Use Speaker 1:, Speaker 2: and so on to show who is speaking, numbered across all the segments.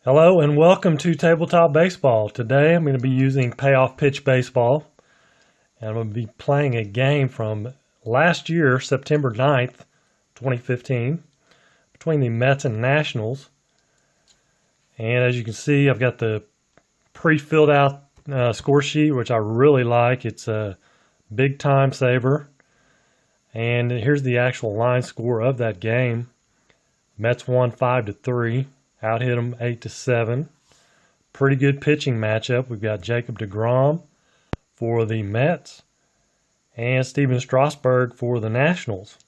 Speaker 1: Hello and welcome to Tabletop Baseball. Today I'm going to be using payoff pitch baseball, and I'm going to be playing a game from last year, September 9th, 2015, between the Mets and Nationals. And as you can see, I've got the pre-filled out score sheet, which I really like. It's a big time saver. And here's the actual line score of that game. Mets won 5-3. Out hit them 8-7. Pretty good pitching matchup. We've got Jacob deGrom for the Mets and Steven Strasburg for the Nationals.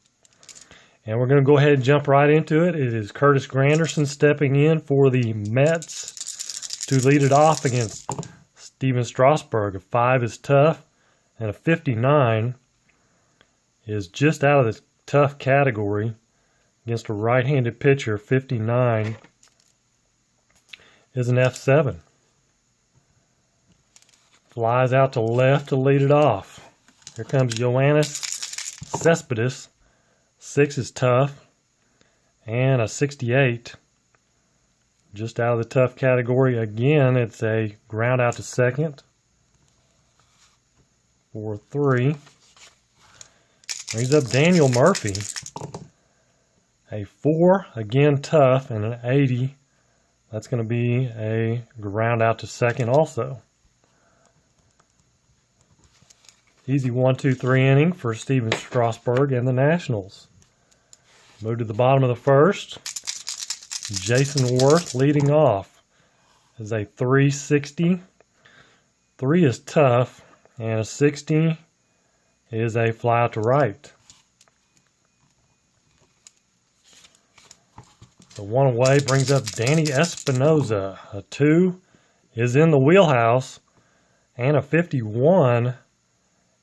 Speaker 1: And we're going to go ahead and jump right into it. It is Curtis Granderson stepping in for the Mets to lead it off against Steven Strasburg. A 5 is tough, and a 59 is just out of the tough category against a right-handed pitcher. 59 is an F7. Flies out to left to lead it off. Here comes Yoenis Cespedes. 6 is tough. And a 68. Just out of the tough category. Again, it's a ground out to second. 4-3. Brings up Daniel Murphy. A 4, again tough, and an 80. That's going to be a ground out to second also. Easy 1-2-3 inning for Steven Strasburg and the Nationals. Move to the bottom of the first. Jason Worth leading off is a 360. 3 is tough, and a 60 is a fly out to right. The 1 away brings up Danny Espinoza. A 2 is in the wheelhouse, and a 51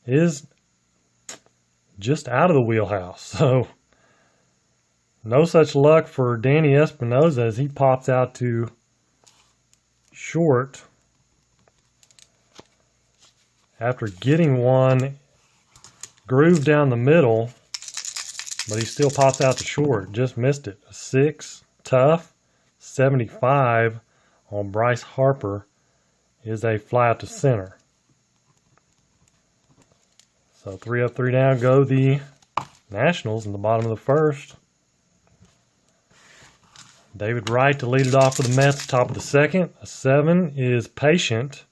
Speaker 1: is just out of the wheelhouse. So no such luck for Danny Espinoza as he pops out to short after getting one groove down the middle, but he still pops out to short. Just missed it. A 6. Tough. 75 on Bryce Harper is a fly out to center. So 3 up, 3 down go the Nationals in the bottom of the first. David Wright to lead it off for the Mets, top of the second. A 7 is patient,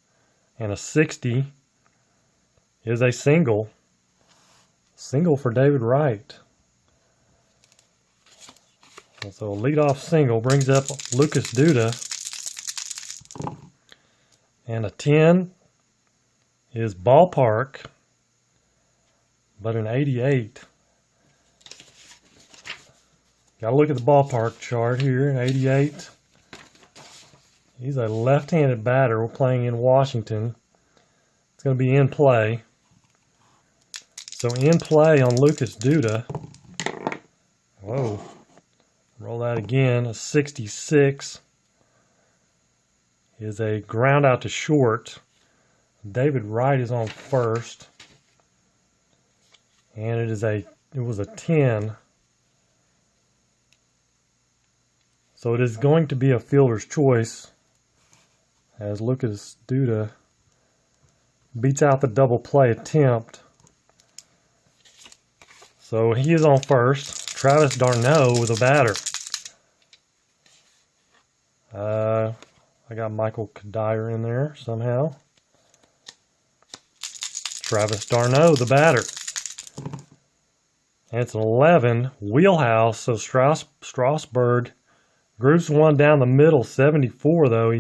Speaker 1: and a 60 is a single. Single for David Wright. So a leadoff single brings up Lucas Duda. And a 10 is ballpark, but an 88. Got to look at the ballpark chart here. An 88. He's a left-handed batter. We're playing in Washington. It's going to be in play. So in play on Lucas Duda. Whoa. Roll that again. A 66 is a ground out to short. David Wright is on first. And it was a 10. So it is going to be a fielder's choice as Lucas Duda beats out the double play attempt. So he is on first. Travis d'Arnaud with a batter. I got Michael Kadire in there somehow. Travis d'Arnaud, the batter. And it's an 11 wheelhouse, so Strasburg grooves one down the middle. 74 though,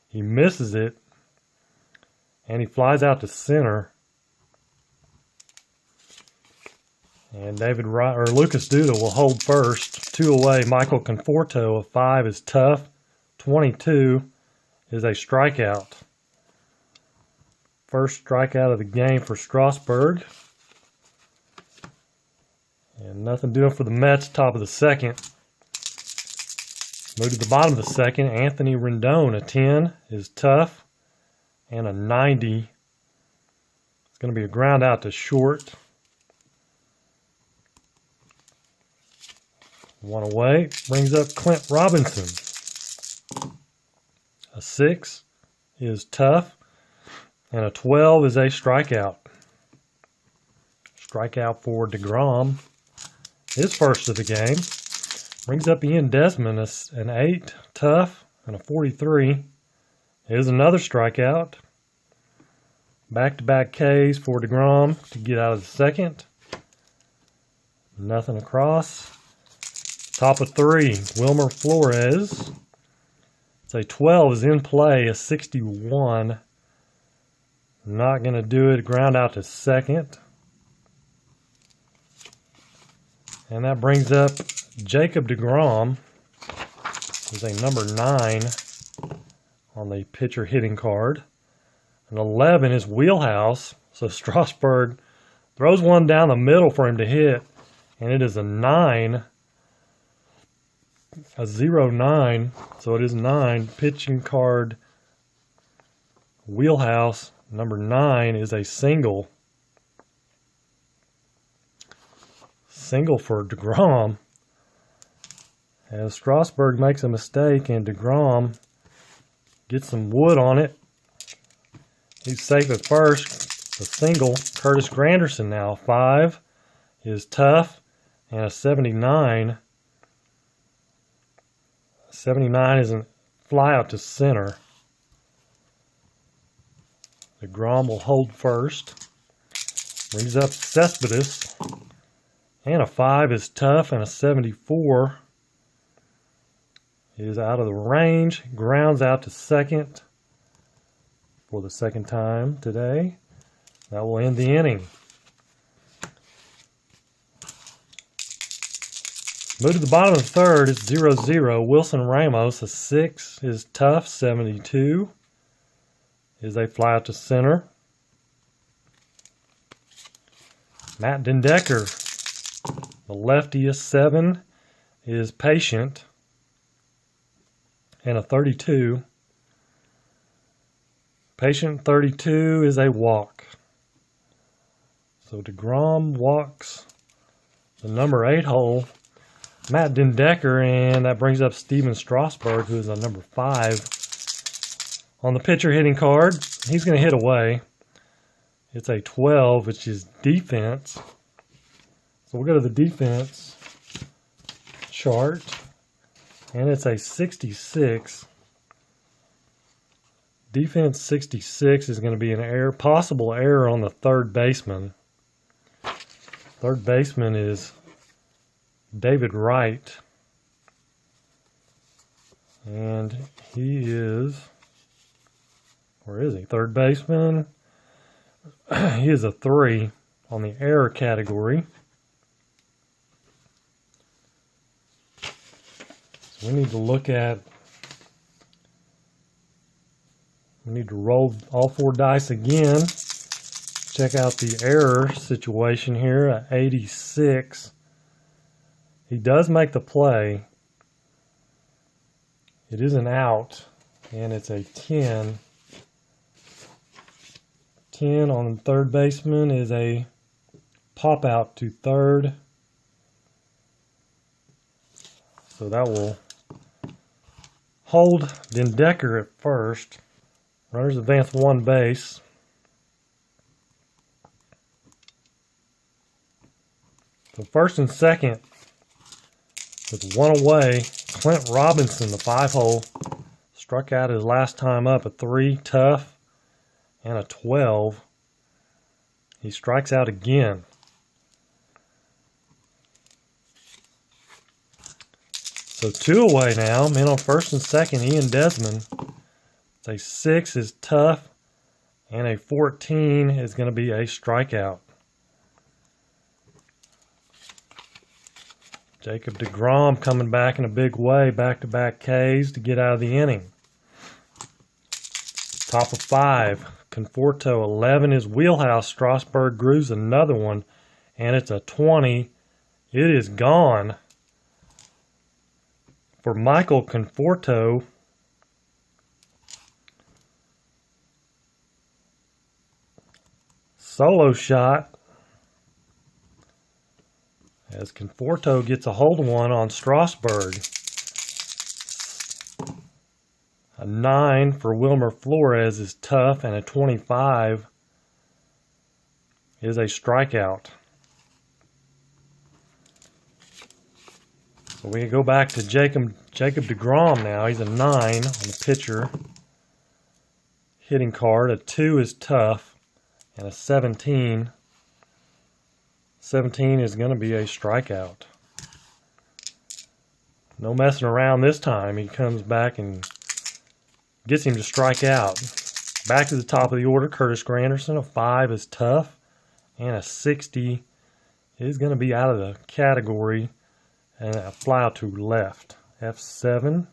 Speaker 1: he misses it, and he flies out to center. And Lucas Duda will hold first. 2 away, Michael Conforto. A 5 is tough. 22 is a strikeout. First strikeout of the game for Strasburg. And nothing doing for the Mets, top of the second. Move to the bottom of the second. Anthony Rendon. A 10 is tough. And a 90. It's going to be a ground out to short. 1 away. Brings up Clint Robinson. A 6 is tough, and a 12 is a strikeout. Strikeout for DeGrom. His first of the game. Brings up Ian Desmond, an 8, tough, and a 43. Here's another strikeout. Back-to-back Ks for DeGrom to get out of the second. Nothing across. Top of 3, Wilmer Flores. It's a 12 is in play, a 61. Not going to do it. Ground out to second. And that brings up Jacob DeGrom. Is a number 9 on the pitcher hitting card. An 11 is Wheelhouse. So Strasburg throws one down the middle for him to hit. And it is a 9. A 0-9. So it is 9. Pitching card Wheelhouse. Number 9 is a single. Single for DeGrom. As Strasburg makes a mistake and DeGrom gets some wood on it. He's safe at first. A single. Curtis Granderson now. 5 is tough and a 79. 79 is a fly out to center. DeGrom will hold first. Brings up Cespedes. And a 5 is tough, and a 74 is out of the range. Grounds out to second for the second time today. That will end the inning. Move to the bottom of the third. It's 0-0. Wilson Ramos, a 6 is tough. 72 is a fly out to center. Matt Dendecker, the lefty, a 7 is patient. And a 32. Patient 32 is a walk. So DeGrom walks the number 8 hole. Matt Dendecker, and that brings up Steven Strasburg, who is a number 5. On the pitcher hitting card, he's going to hit away. It's a 12, which is defense. So we'll go to the defense chart, and it's a 66. Defense 66 is going to be an error, possible error on the third baseman. Third baseman is David Wright, and he is, where is he? Third baseman. He is a 3 on the error category. So we need to look at, we need to roll all 4 dice again. Check out the error situation here at 86. He does make the play. It is an out, and it's a 10. 10 on the third baseman is a pop out to third. So that will hold Dendecker at first. Runners advance 1 base. So first and second, with 1 away, Clint Robinson, the 5 hole, struck out his last time up, a 3 tough and a 12. He strikes out again. So 2 away now. Men on first and second, Ian Desmond. It's a 6 is tough, and a 14 is going to be a strikeout. Jacob DeGrom coming back in a big way, back-to-back Ks to get out of the inning. Top of 5, Conforto, 11 is Wheelhouse. Strasburg grooves another one, and it's a 20. It is gone for Michael Conforto. Solo shot as Conforto gets a hold of one on Strasburg. A 9 for Wilmer Flores is tough, and a 25 is a strikeout. So we go back to Jacob deGrom now. He's a 9 on the pitcher hitting card. A 2 is tough, and a 17. 17 is going to be a strikeout. No messing around this time. He comes back and gets him to strike out. Back to the top of the order, Curtis Granderson. A 5 is tough, and a 60 is going to be out of the category, and a fly out to left. F7.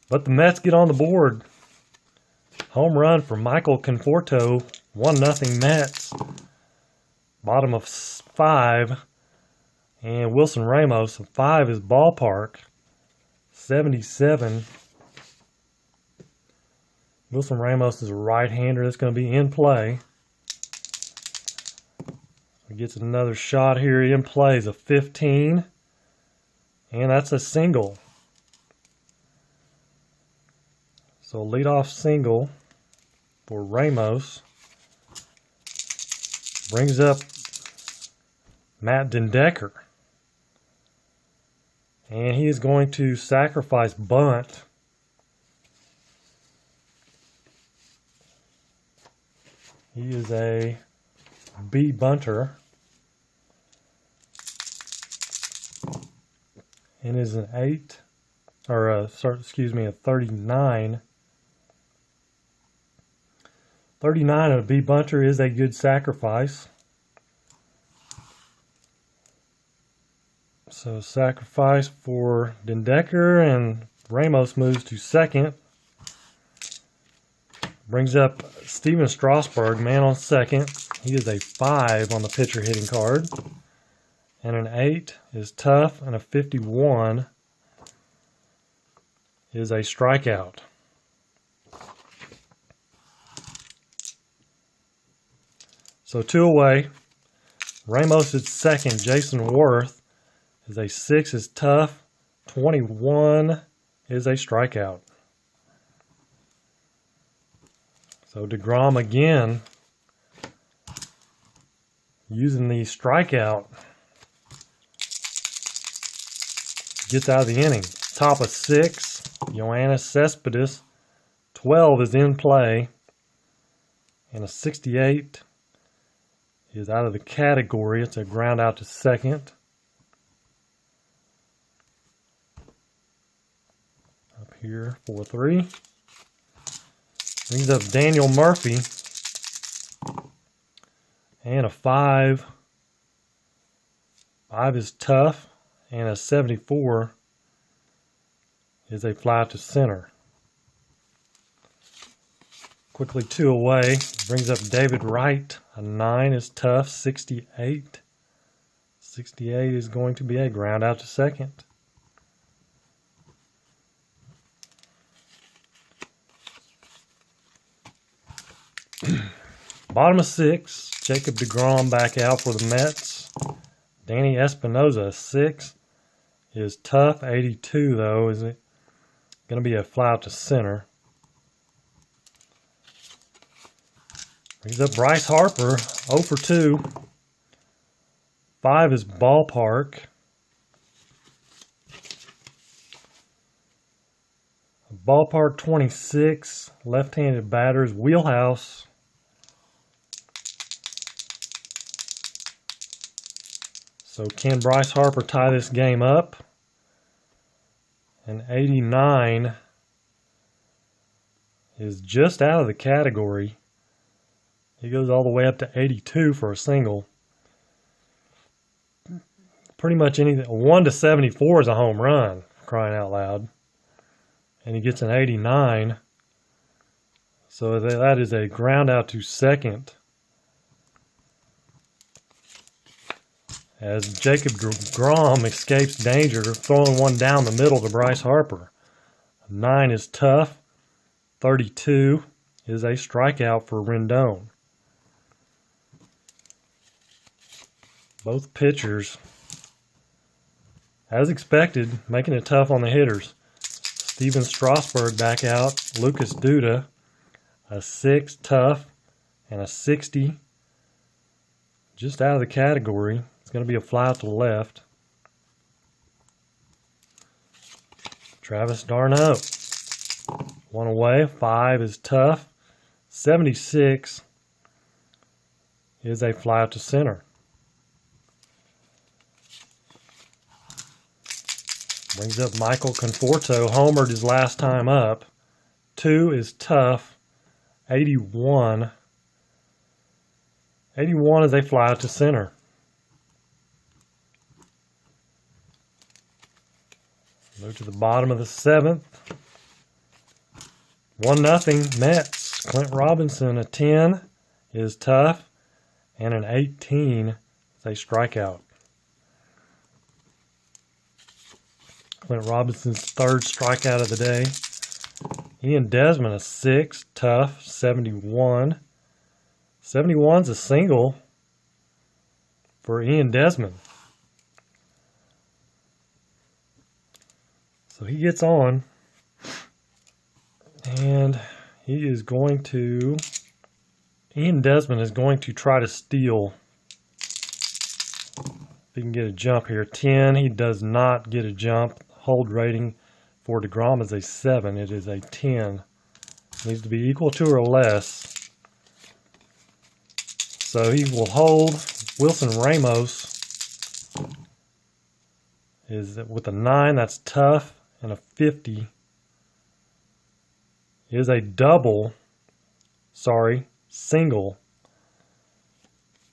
Speaker 1: But the Mets get on the board. Home run for Michael Conforto. 1-0 Mets. Bottom of 5. And Wilson Ramos, a 5 is ballpark. 77. Wilson Ramos is a right-hander that's going to be in play. He gets another shot here. In play is a 15. And that's a single. So leadoff single for Ramos. Brings up Matt Dendecker. And he is going to sacrifice bunt. He is a B bunter. And is an 8, or a 39. 39 of a B bunter is a good sacrifice. So sacrifice for Dendecker, and Ramos moves to second. Brings up Steven Strasburg, man on second. He is a 5 on the pitcher hitting card. And an 8 is tough, and a 51 is a strikeout. So 2 away. Ramos is second. Jason Worth is a 6 is tough. 21 is a strikeout. So deGrom again using the strikeout. Gets out of the inning. Top of 6, Yoenis Cespedes. 12 is in play. And a 68 is out of the category. It's a ground out to second. Up here, 4-3. Brings up Daniel Murphy. And a 5. 5 is tough. And a 74 is a fly to center. Quickly 2 away. Brings up David Wright. A 9 is tough. 68. 68 is going to be a ground out to second. Bottom of 6. Jacob deGrom back out for the Mets. Danny Espinosa, 6 is tough. 82 though, is it going to be a fly out to center. Brings up Bryce Harper, 0 for 2. 5 is ballpark. Ballpark 26, left-handed batters, wheelhouse. So can Bryce Harper tie this game up? And 89 is just out of the category. He goes all the way up to 82 for a single. Pretty much anything. 1 to 74 is a home run, crying out loud. And he gets an 89. So that is a ground out to second. As Jacob deGrom escapes danger, throwing one down the middle to Bryce Harper. 9 is tough. 32 is a strikeout for Rendon. Both pitchers, as expected, making it tough on the hitters. Steven Strasburg back out. Lucas Duda, a 6 tough and a 60. Just out of the category. It's going to be a fly out to the left. Travis d'Arnaud, 1 away. 5 is tough. 76 is a fly out to center. Brings up Michael Conforto, homered his last time up. 2 is tough. 81. 81 is a fly out to center. Move to the bottom of the 7th. 1-0 Mets. Clint Robinson, a 10 is tough, and an 18 is a strikeout. Clint Robinson's 3rd strikeout of the day. Ian Desmond, a 6 tough, 71. 71's a single for Ian Desmond. So he gets on, and he is going to, Ian Desmond is going to try to steal. If he can get a jump here. 10, he does not get a jump. Hold rating for DeGrom is a 7. It is a 10. Needs to be equal to or less. So he will hold. Wilson Ramos is with a 9. That's tough. And a 50 is a single.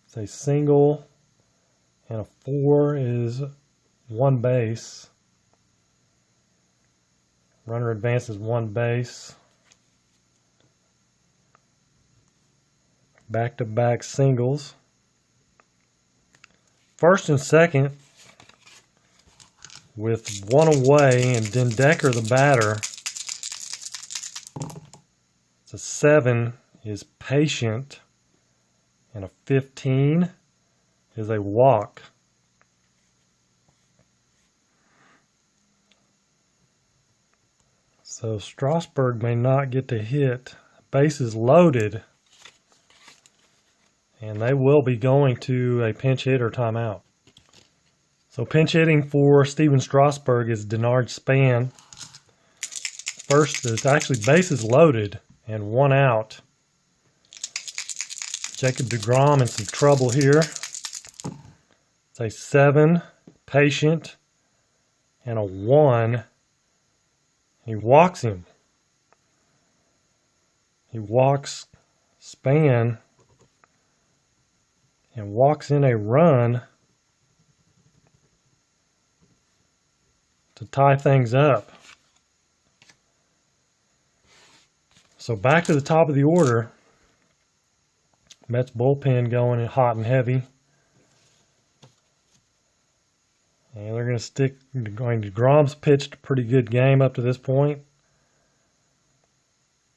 Speaker 1: It's a single. And a 4 is 1 base. Runner advances 1 base. Back-to-back singles. First and second with 1 away, and Den Decker, the batter. It's a 7 is patient, and a 15 is a walk. So Strasburg may not get to hit. Bases loaded. And they will be going to a pinch hitter timeout. So pinch hitting for Steven Strasburg is Denard Span. First, it's actually bases loaded and 1 out. Jacob deGrom in some trouble here. It's a 7, patient, and a 1. He walks him. He walks Span and walks in a run to tie things up. So back to the top of the order. Mets bullpen going hot and heavy. And they're going to stick going to DeGrom's pitched a pretty good game up to this point.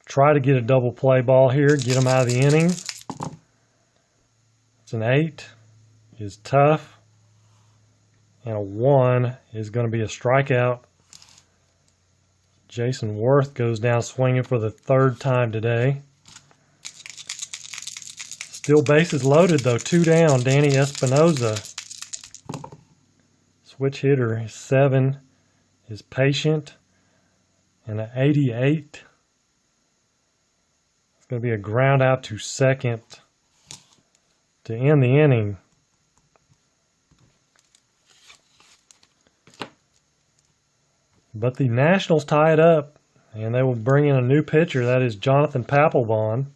Speaker 1: Try to get a double play ball here, get him out of the inning. It's an 8 is tough, and a 1 is going to be a strikeout. Jason Worth goes down swinging for the 3rd time today. Still bases loaded though, 2 down. Danny Espinoza, switch hitter, 7 is patient, and an 88. It's going to be a ground out to second to end the inning. But the Nationals tie it up, and they will bring in a new pitcher. That is Jonathan Papelbon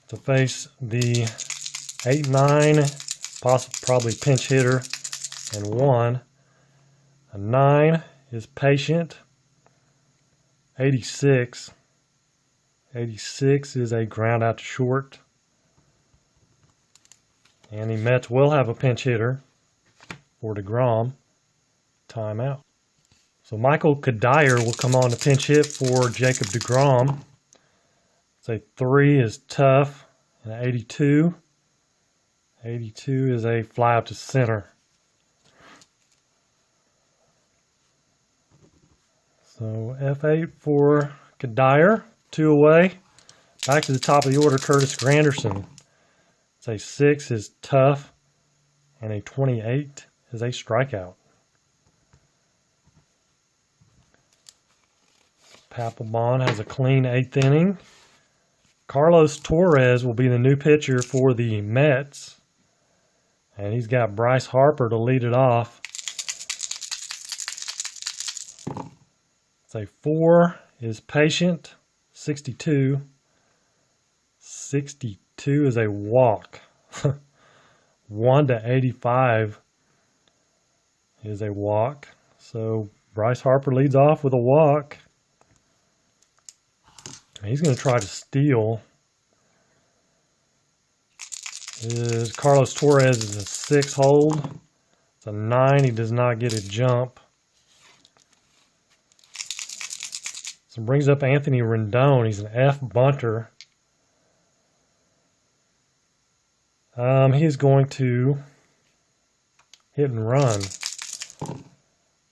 Speaker 1: to face the 8-9, probably pinch hitter, and 1. A 9 is patient. 86. 86 is a ground out to short. And the Mets will have a pinch hitter for DeGrom. Timeout. So Michael Kadire will come on to pinch hit for Jacob deGrom. It's a 3 is tough, and an 82. 82 is a fly out to center. So F8 for Kadir, 2 away. Back to the top of the order, Curtis Granderson. It's a 6 is tough, and a 28 is a strikeout. Papelbon has a clean 8th inning. Carlos Torres will be the new pitcher for the Mets. And he's got Bryce Harper to lead it off. It's a 4 is patient, 62. 62 is a walk. 1 to 85 is a walk. So Bryce Harper leads off with a walk. He's going to try to steal. Carlos Torres is a 6 hold. It's a 9. He does not get a jump. So brings up Anthony Rendon. He's an F bunter. He's going to hit and run.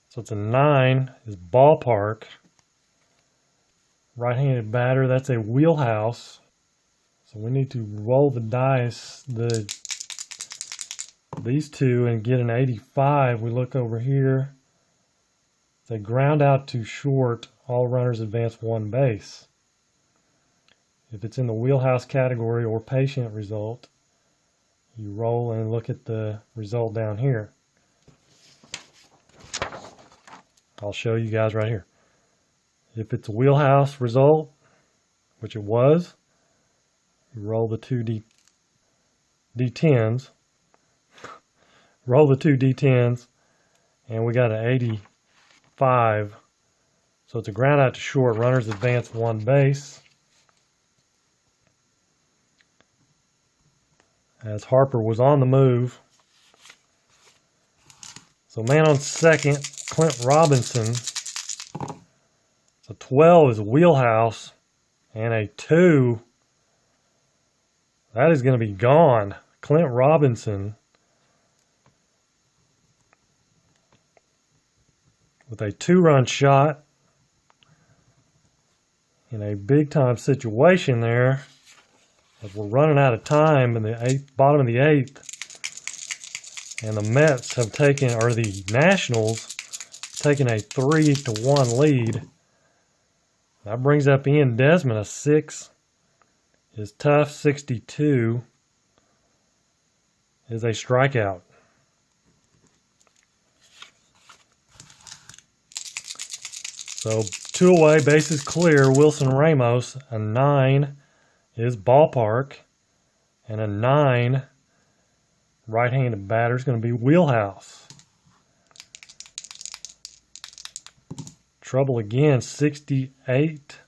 Speaker 1: So it's a 9 is ballpark. Right-handed batter, that's a wheelhouse. So we need to roll the dice, these two, and get an 85. We look over here. It's a ground out to short. All runners advance 1 base. If it's in the wheelhouse category or patient result, you roll and look at the result down here. I'll show you guys right here. If it's a wheelhouse result, which it was, you roll the 2 D10s. Roll the 2 D10s, and we got an 85. So it's a ground out to short. Runners advance 1 base. As Harper was on the move. So man on second, Clint Robinson. So 12 is a wheelhouse, and a 2, that is going to be gone. Clint Robinson with a 2-run shot in a big-time situation there. As we're running out of time in the bottom of the 8th, and the Mets have taken, or the Nationals, taken a 3-1 lead. That brings up Ian Desmond, a 6 is tough, 62 is a strikeout. So 2 away, bases clear. Wilson Ramos, a 9 is ballpark, and a 9 right-handed batter is going to be wheelhouse. Trouble again, 68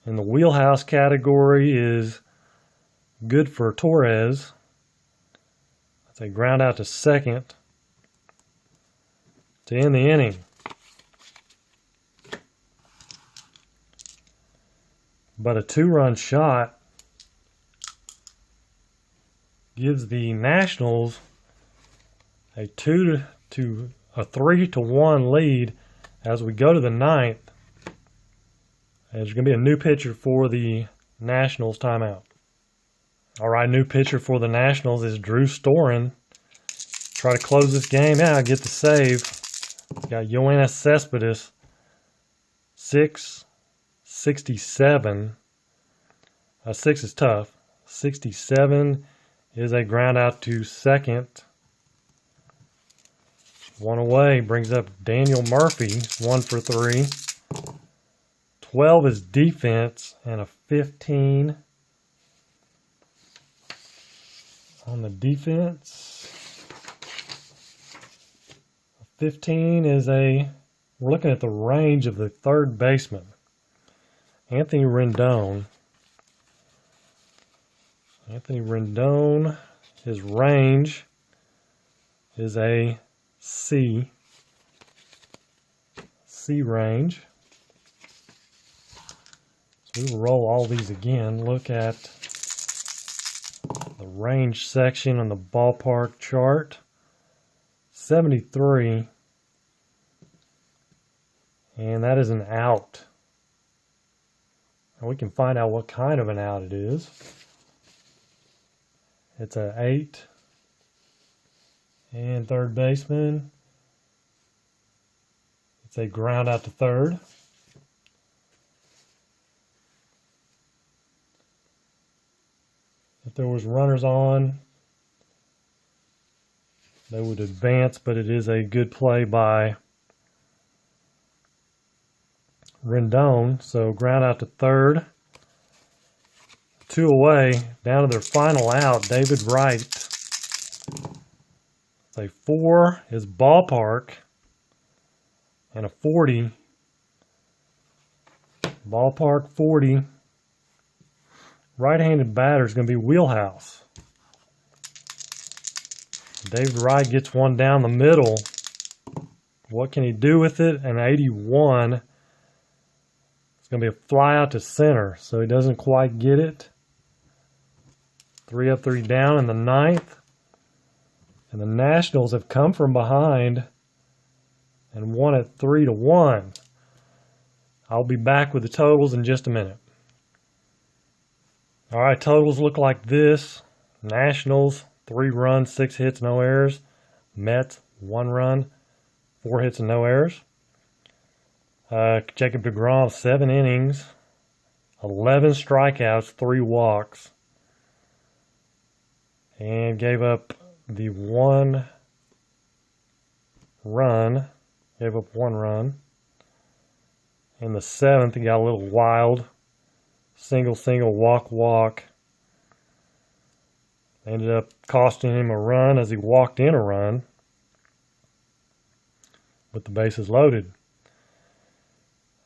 Speaker 1: in the wheelhouse category is good for Torres. That's a ground out to second to end the inning. But a 2-run shot gives the Nationals a 3-1 lead as we go to the 9th. There's going to be a new pitcher for the Nationals. Timeout. All right, new pitcher for the Nationals is Drew Storen. Try to close this game out, get the save. Got Yoenis Cespedes, 667. 6 is tough. 67 is a ground out to second. 1 away brings up Daniel Murphy, 1 for 3. 12 is defense, and a 15 on the defense. 15 is we're looking at the range of the third baseman, Anthony Rendon. His range is a C range. So we will roll all these again. Look at the range section on the ballpark chart. 73 And that is an out. And we can find out what kind of an out it is. It's an 8. And third baseman. It's a ground out to third. If there was runners on, they would advance, but it is a good play by Rendon. So ground out to third. 2 away, down to their final out, David Wright. It's a 4 is ballpark, and a 40. Ballpark 40. Right-handed batter is going to be wheelhouse. David Wright gets one down the middle. What can he do with it? An 81. It's going to be a fly out to center, so he doesn't quite get it. 3 up, 3 down in the 9th. And the Nationals have come from behind and won it 3-1. I'll be back with the totals in just a minute. All right, totals look like this. Nationals, 3 runs, 6 hits, no errors. Mets, 1 run, 4 hits and no errors. Jacob deGrom, 7 innings, 11 strikeouts, 3 walks. And gave up the 1 run. Gave up 1 run. In the 7th, he got a little wild. Single, walk. Ended up costing him a run as he walked in a run with the bases loaded.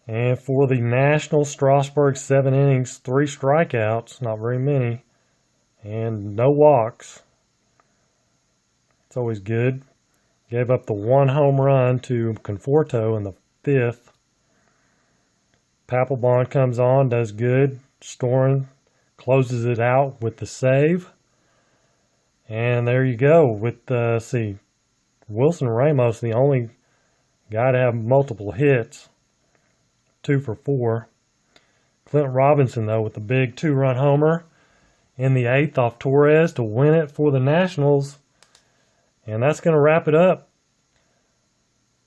Speaker 1: And for the Nationals, Strasburg, 7 innings, 3 strikeouts, not very many, and no walks. It's always good. Gave up the 1 home run to Conforto in the 5th. Papelbon comes on, does good. Storen closes it out with the save. And there you go with, Wilson Ramos, the only guy to have multiple hits. 2 for 4. Clint Robinson, though, with the big 2-run homer in the 8th off Torres to win it for the Nationals. And that's going to wrap it up.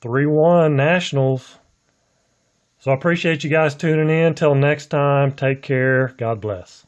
Speaker 1: 3-1 Nationals. So I appreciate you guys tuning in. Till next time, take care. God bless.